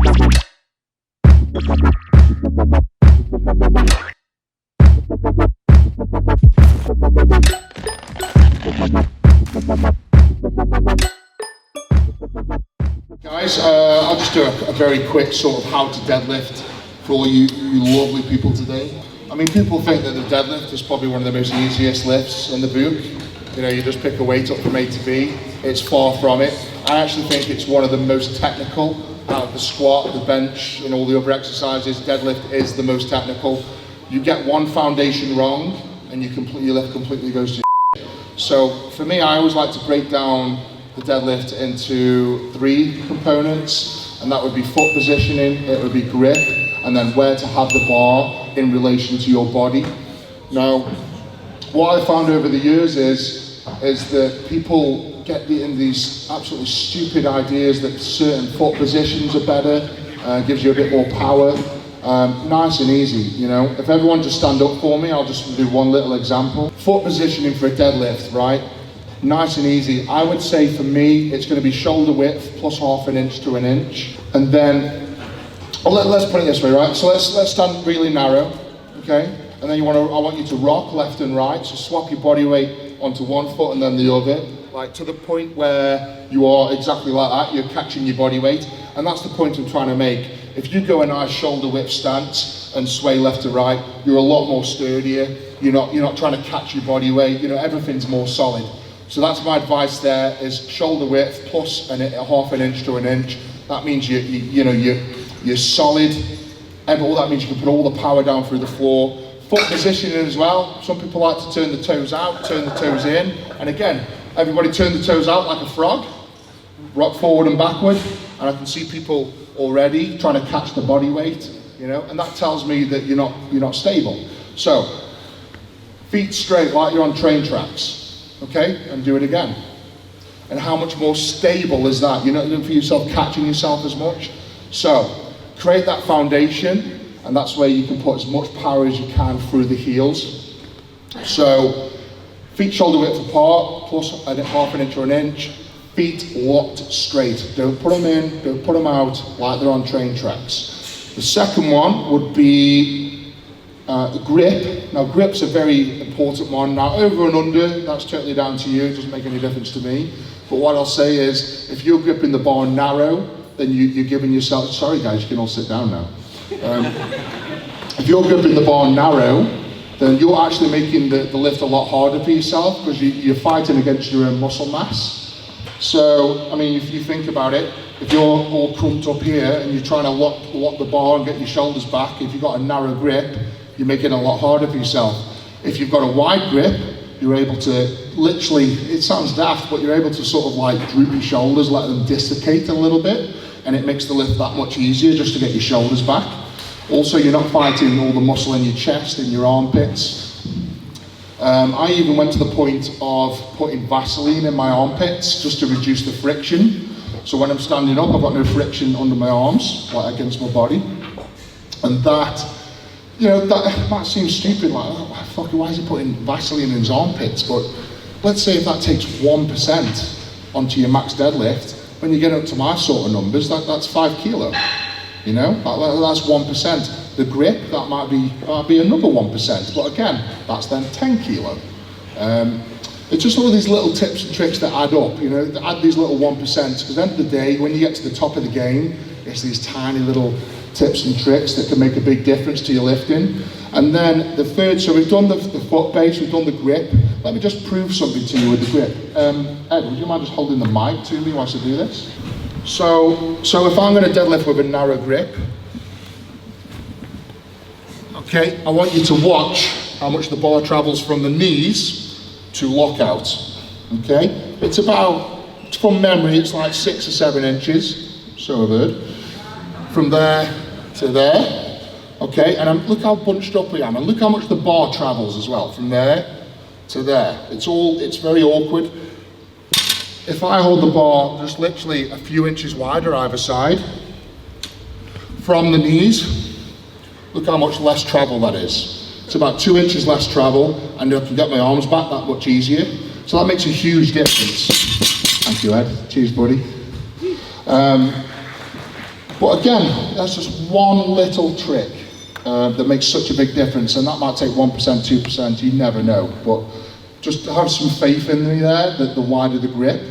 Guys, I'll just do a very quick sort of how to deadlift for all you lovely people today. I mean, people think that the deadlift is probably one of the most easiest lifts in the book. You know, you just pick a weight up from A to B. It's far from it. I actually think it's one of the most technical out of the squat, the bench, and all the other exercises. Deadlift is the most technical. You get one foundation wrong, and your lift completely goes to shit. So for me, I always like to break down the deadlift into 3 components, and that would be foot positioning, it would be grip, and then where to have the bar in relation to your body. Now, what I found over the years is that people get in these absolutely stupid ideas that certain foot positions are better, gives you a bit more power. Nice and easy, you know. If everyone just stand up for me, I'll just do one little example. Foot positioning for a deadlift, right? Nice and easy. I would say for me, it's going to be shoulder width plus ½ inch to 1 inch. And then, let's put it this way, right? So let's stand really narrow, okay? And then I want you to rock left and right. So swap your body weight onto one foot and then the other, like to the point where you are exactly like that. You're catching your body weight. And that's the point I'm trying to make. If you go a nice shoulder width stance and sway left to right, you're a lot more sturdier. You're not trying to catch your body weight. You know, everything's more solid. So that's my advice there, is shoulder width plus ½ inch to 1 inch. That means you're solid. And all that means you can put all the power down through the floor. Foot positioning as well. Some people like to turn the toes out, turn the toes in. And again, everybody turn the toes out like a frog. Rock forward and backward. And I can see people already trying to catch the body weight, you know, and that tells me that you're not stable. So, feet straight like you're on train tracks. Okay, and do it again. And how much more stable is that? You're not doing for yourself, catching yourself as much. So, create that foundation, and that's where you can put as much power as you can through the heels. So, feet shoulder width apart, plus ½ inch or 1 inch. Feet locked straight. Don't put them in, don't put them out like they're on train tracks. The second one would be grip. Now grip's a very important one. Now over and under, that's totally down to you, it doesn't make any difference to me. But what I'll say is, if you're gripping the bar narrow, then you're giving yourself, sorry guys, you can all sit down now. If you're gripping the bar narrow, then you're actually making the lift a lot harder for yourself, because you're fighting against your own muscle mass. So, I mean, if you think about it, if you're all crumped up here and you're trying to lock the bar and get your shoulders back, if you've got a narrow grip, you're making it a lot harder for yourself. If you've got a wide grip, you're able to literally, it sounds daft, but you're able to sort of like droop your shoulders, let them dislocate a little bit, and it makes the lift that much easier just to get your shoulders back. Also, you're not fighting all the muscle in your chest and your armpits. I even went to the point of putting Vaseline in my armpits just to reduce the friction. So when I'm standing up, I've got no friction under my arms, like against my body. And that, you know, that might seem stupid, like, oh, fuck, why is he putting Vaseline in his armpits? But let's say if that takes 1% onto your max deadlift, when you get up to my sort of numbers, that's 5 kilo. You know, that's 1%. The grip, that might be another 1%, but again, that's then 10 kilo. It's just all these little tips and tricks that add up, you know, add these little 1%, because at the end of the day, when you get to the top of the game, it's these tiny little tips and tricks that can make a big difference to your lifting. And then the third, so we've done the foot base, we've done the grip. Let me just prove something to you with the grip. Ed, would you mind just holding the mic to me whilst I do this? So if I'm going to deadlift with a narrow grip, okay, I want you to watch how much the bar travels from the knees to lockout, okay? It's about, from memory, it's like 6 or 7 inches, so I've heard. From there to there, okay? And look how bunched up I am, and look how much the bar travels as well, from there to there. It's very awkward. If I hold the bar just literally a few inches wider either side, from the knees, look how much less travel that is. It's about 2 inches less travel, and I can get my arms back that much easier. So that makes a huge difference. Thank you, Ed. Cheers, buddy. But But again, that's just one little trick that makes such a big difference, and that might take 1%, 2%, you never know. But just have some faith in me there, that the wider the grip,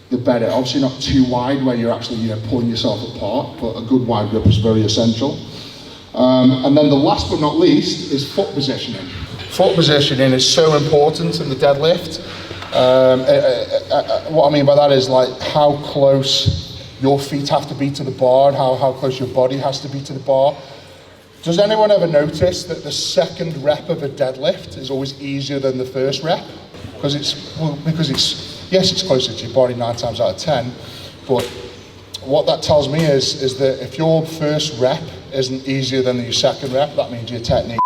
the better. Obviously not too wide where you're actually pulling yourself apart, but a good wide grip is very essential. And then the last but not least is foot positioning. Foot positioning is so important in the deadlift. What I mean by that is like how close your feet have to be to the bar and how close your body has to be to the bar. Does anyone ever notice that the second rep of a deadlift is always easier than the first rep? Because it's closer to your body 9 times out of 10, but what that tells me is that if your first rep isn't easier than your second rep, that means your technique.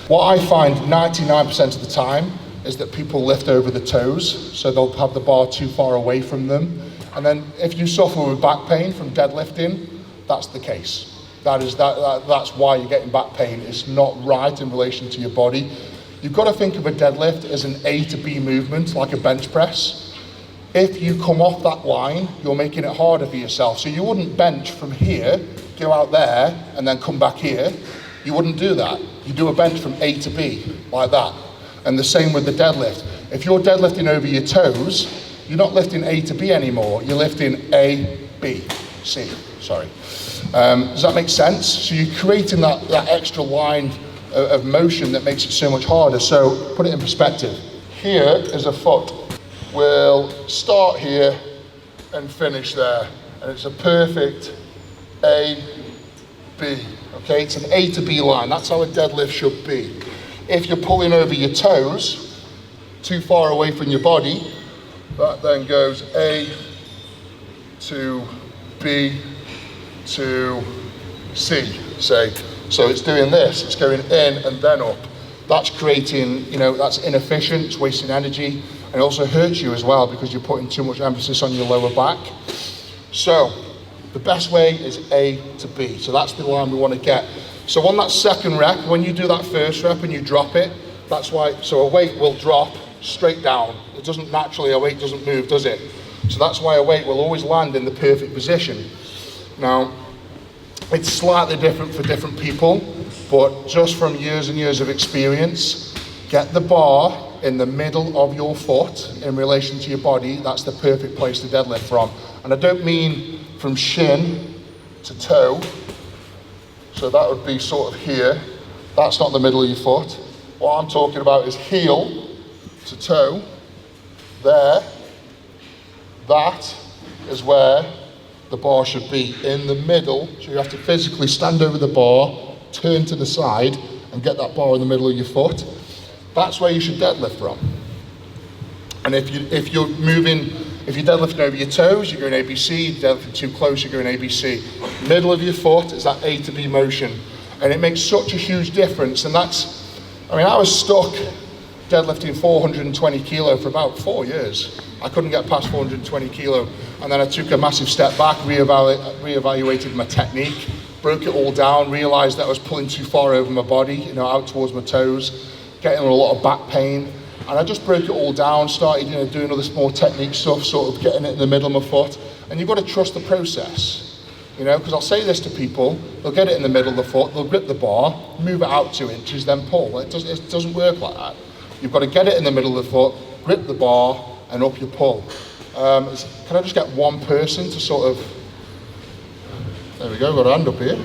What I find 99% of the time is that people lift over the toes, so they'll have the bar too far away from them. And then if you suffer with back pain from deadlifting, that's the case. That's why you're getting back pain. It's not right in relation to your body. You've got to think of a deadlift as an A to B movement, like a bench press. If you come off that line, you're making it harder for yourself. So you wouldn't bench from here, go out there, and then come back here. You wouldn't do that. You do a bench from A to B, like that. And the same with the deadlift. If you're deadlifting over your toes, you're not lifting A to B anymore. You're lifting A, B, C, sorry. Does that make sense? So you're creating that extra line of motion that makes it so much harder. So put it in perspective. Here is a foot. We'll start here and finish there. And it's a perfect A, B. Okay, it's an A to B line. That's how a deadlift should be. If you're pulling over your toes, too far away from your body, that then goes A to B to C, say. So it's doing this, it's going in and then up. That's creating, that's inefficient, it's wasting energy, and it also hurts you as well because you're putting too much emphasis on your lower back. So the best way is A to B. So that's the line we want to get. So on that second rep, when you do that first rep and you drop it, that's why, so a weight will drop straight down. It doesn't naturally, a weight doesn't move, does it? So that's why a weight will always land in the perfect position. Now, it's slightly different for different people, but just from years and years of experience, get the bar in the middle of your foot in relation to your body. That's the perfect place to deadlift from. And I don't mean from shin to toe. So that would be sort of here. That's not the middle of your foot. What I'm talking about is heel to toe. There. That is where the bar should be, in the middle. So you have to physically stand over the bar, turn to the side, and get that bar in the middle of your foot. That's where you should deadlift from. And if you're deadlifting over your toes, you're going ABC. You're deadlifting too close, you're going ABC. Middle of your foot is that A to B motion. And it makes such a huge difference. And I was stuck deadlifting 420 kilo for about 4 years. I couldn't get past 420 kilo. And then I took a massive step back, reevaluated my technique, broke it all down, realized that I was pulling too far over my body, out towards my toes, getting a lot of back pain. And I just broke it all down, started doing all this more technique stuff, sort of getting it in the middle of my foot. And you've got to trust the process, because I'll say this to people, they'll get it in the middle of the foot, they'll grip the bar, move it out 2 inches, then pull. It doesn't work like that. You've got to get it in the middle of the foot, grip the bar, and up your pull. Can I just get one person to sort of, there we go, got a hand up here.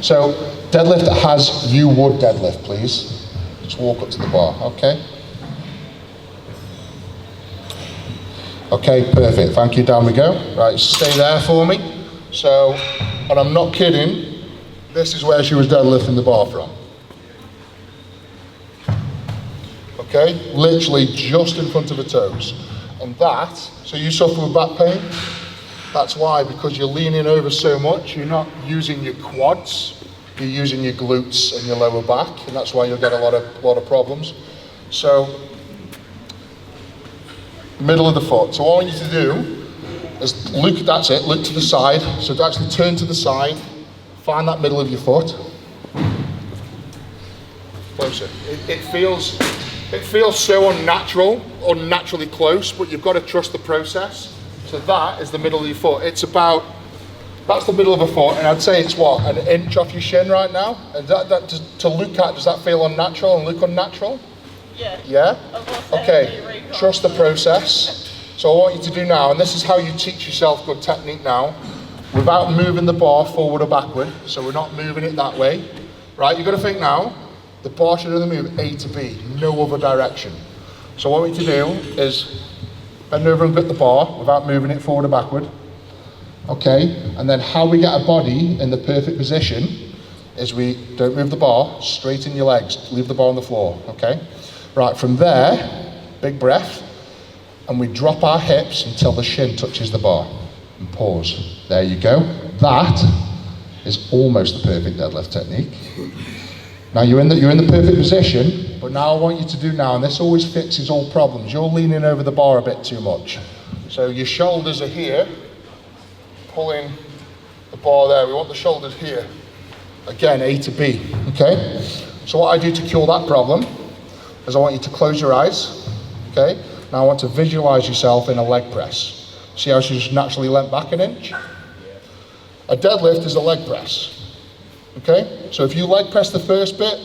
So deadlift as you would deadlift, please. Just walk up to the bar, okay? Okay, perfect, thank you, down we go. Right, stay there for me. So, and I'm not kidding, this is where she was deadlifting the bar from. Okay, literally just in front of her toes. And that, so you suffer with back pain, that's why, because you're leaning over so much, you're not using your quads, you're using your glutes and your lower back, and that's why you'll get a lot of problems. So, middle of the foot. So all I want you to do is look, that's it, look to the side. So to actually turn to the side, find that middle of your foot. Closer. It feels so unnaturally close, but you've got to trust the process. So that is the middle of your foot. It's about That's the middle of a foot, and I'd say it's what, an inch off your shin right now? And to look at, does that feel unnatural and look unnatural? Yeah. Yeah? Okay, trust the process. So I want you to do now, and this is how you teach yourself good technique now, without moving the bar forward or backward, so we're not moving it that way. Right, you've got to think now, the bar should only move A to B, no other direction. So what we need to do is bend over and grip the bar without moving it forward or backward. Okay, and then how we get a body in the perfect position is we don't move the bar, straighten your legs, leave the bar on the floor, okay? Right, from there, big breath, and we drop our hips until the shin touches the bar, and pause. There you go. That is almost the perfect deadlift technique. Now you're in the perfect position, but now I want you to do now, and this always fixes all problems. You're leaning over the bar a bit too much. So your shoulders are here, pulling the bar there. We want the shoulders here. Again, A to B, okay? So what I do to cure that problem is I want you to close your eyes, okay? Now I want to visualize yourself in a leg press. See how she's just naturally leant back an inch? A deadlift is a leg press, okay? So if you leg press the first bit,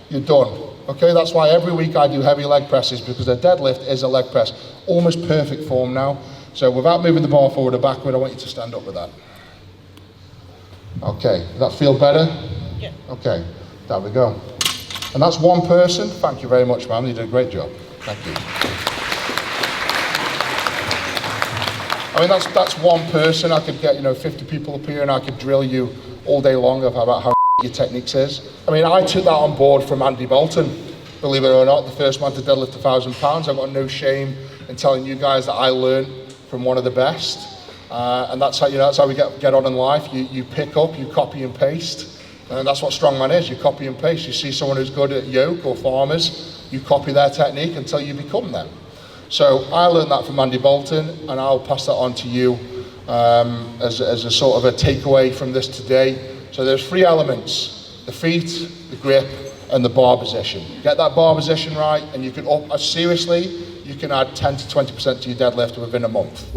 you're done, okay? That's why every week I do heavy leg presses, because a deadlift is a leg press. Almost perfect form now. So without moving the bar forward or backward, I want you to stand up with that. Okay, does that feel better? Yeah. Okay, there we go. And that's one person. Thank you very much, ma'am. You did a great job. Thank you. I mean, that's one person. I could get, 50 people up here and I could drill you all day long about how your techniques is. I mean, I took that on board from Andy Bolton. Believe it or not, the first man to deadlift 1,000 pounds. I've got no shame in telling you guys that I learned from one of the best. And that's how we get on in life. You pick up, you copy and paste. And that's what strongman is. You copy and paste. You see someone who's good at yoke or farmers, you copy their technique until you become them. So I learned that from Andy Bolton, and I'll pass that on to you as a sort of a takeaway from this today. So there's 3 elements: the feet, the grip, and the bar position. Get that bar position right, and you can seriously, you can add 10 to 20% to your deadlift within a month.